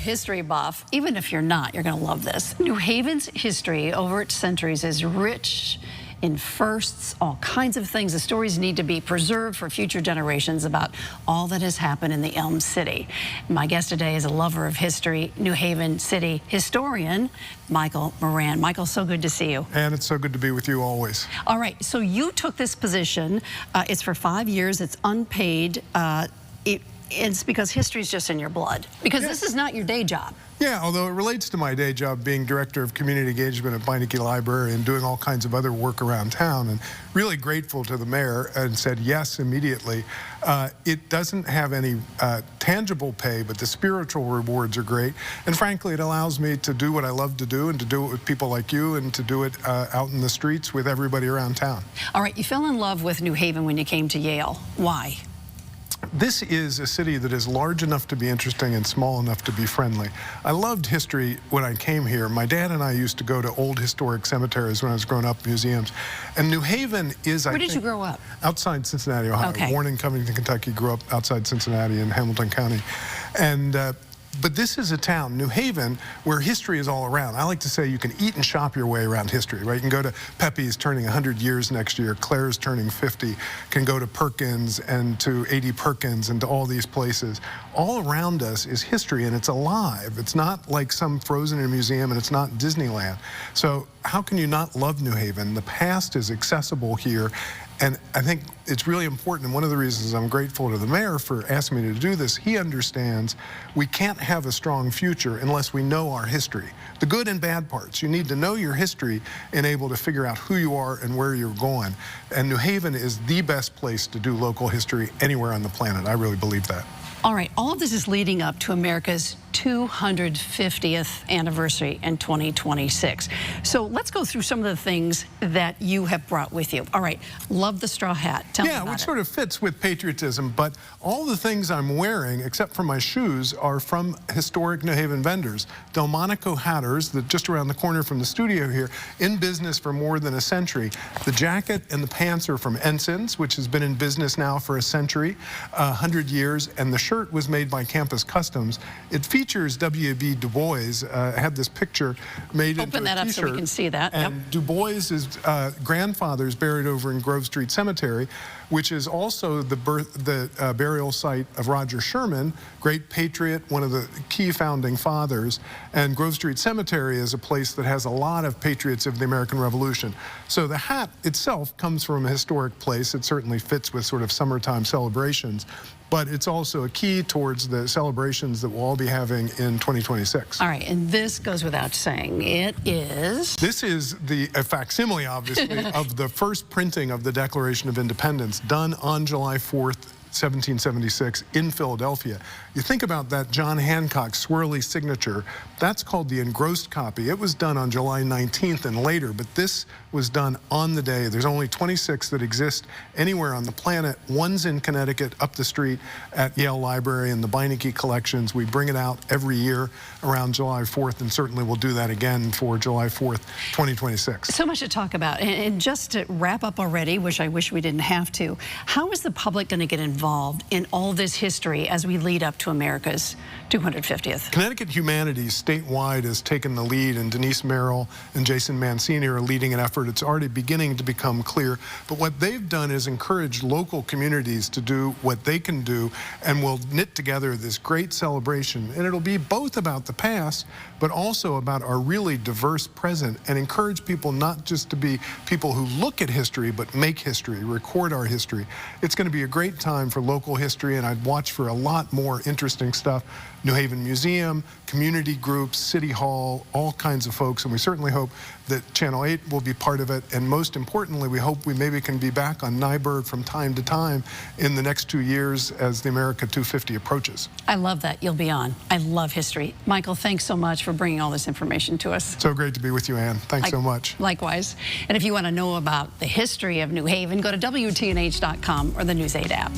history buff, even if you're not, you're going to love this. New Haven's history over its centuries is rich in firsts, all kinds of things. The stories need to be preserved for future generations about all that has happened in the Elm City. My guest today is a lover of history, New Haven City historian, Michael Morand. Michael, so good to see you. And it's so good to be with you always. All right, so you took this position. It's for 5 years. It's unpaid. It's because history is just in your blood. Because this is not your day job. Yeah, although it relates to my day job being director of community engagement at Beinecke Library and doing all kinds of other work around town, and really grateful to the mayor and said yes immediately. It doesn't have any tangible pay, but the spiritual rewards are great. And frankly, it allows me to do what I love to do and to do it with people like you and to do it out in the streets with everybody around town. All right, you fell in love with New Haven when you came to Yale. Why? This is a city that is large enough to be interesting and small enough to be friendly. I loved history when I came here. My dad and I used to go to old historic cemeteries when I was growing up, museums. And New Haven is, Where did you grow up? Outside Cincinnati, Ohio. Okay. Born in Covington, Kentucky, grew up outside Cincinnati in Hamilton County. And but this is a town, New Haven, where history is all around. I like to say you can eat and shop your way around history, right? You can go to Pepe's turning 100 years next year, Claire's turning 50, can go to Perkins and to A.D. Perkins and to all these places. All around us is history, and it's alive. It's not like some frozen in a museum, and it's not Disneyland. So how can you not love New Haven? The past is accessible here. And I think it's really important, and one of the reasons I'm grateful to the mayor for asking me to do this, he understands we can't have a strong future unless we know our history. The good and bad parts. You need to know your history and able to figure out who you are and where you're going. And New Haven is the best place to do local history anywhere on the planet. I really believe that. All right, all of this is leading up to America's 250th anniversary in 2026. So let's go through some of the things that you have brought with you. All right, love the straw hat. Tell me about it. Yeah, which sort of fits with patriotism, but all the things I'm wearing, except for my shoes, are from historic New Haven vendors. Delmonico Hatters, just around the corner from the studio here, in business for more than a century. The jacket and the pants are from Ensign's, which has been in business now for a century, 100 years, and the shirt was made by Campus Customs. It features W.B. Du Bois. Had this picture made into a t-shirt. Open that up so we can see that. And yep. Du Bois's grandfather is buried over in Grove Street Cemetery, which is also the burial site of Roger Sherman, great patriot, one of the key founding fathers. And Grove Street Cemetery is a place that has a lot of patriots of the American Revolution. So the hat itself comes from a historic place. It certainly fits with sort of summertime celebrations, but it's also a key towards the celebrations that we'll all be having in 2026. All right, and this goes without saying. It is... This is a facsimile, obviously, of the first printing of the Declaration of Independence, done on July 4th, 1776 in Philadelphia. You think about that John Hancock swirly signature, that's called the engrossed copy. It was done on July 19th and later, but this was done on the day. There's only 26 that exist anywhere on the planet. One's in Connecticut up the street at Yale Library in the Beinecke collections. We bring it out every year around July 4th, and certainly we'll do that again for July 4th, 2026. So much to talk about. And just to wrap up already, which I wish we didn't have to, how is the public going to get involved in all this history as we lead up to America's 250th? Connecticut Humanities statewide has taken the lead, and Denise Merrill and Jason Mancini are leading an effort. It's already beginning to become clear, but what they've done is encourage local communities to do what they can do, and we'll knit together this great celebration. And it'll be both about the past, but also about our really diverse present, and encourage people not just to be people who look at history, but make history, record our history. It's going to be a great time for local history, and I'd watch for a lot more interesting stuff. New Haven Museum, community groups, City Hall, all kinds of folks, and we certainly hope that Channel 8 will be part of it, and most importantly, we hope we maybe can be back on Nyberg from time to time in the next 2 years as the America 250 approaches. I love that you'll be on. I love history. Michael, thanks so much for bringing all this information to us. So great to be with you, Ann. Thanks so much. Likewise. And if you want to know about the history of New Haven, go to WTNH.com or the News 8 app.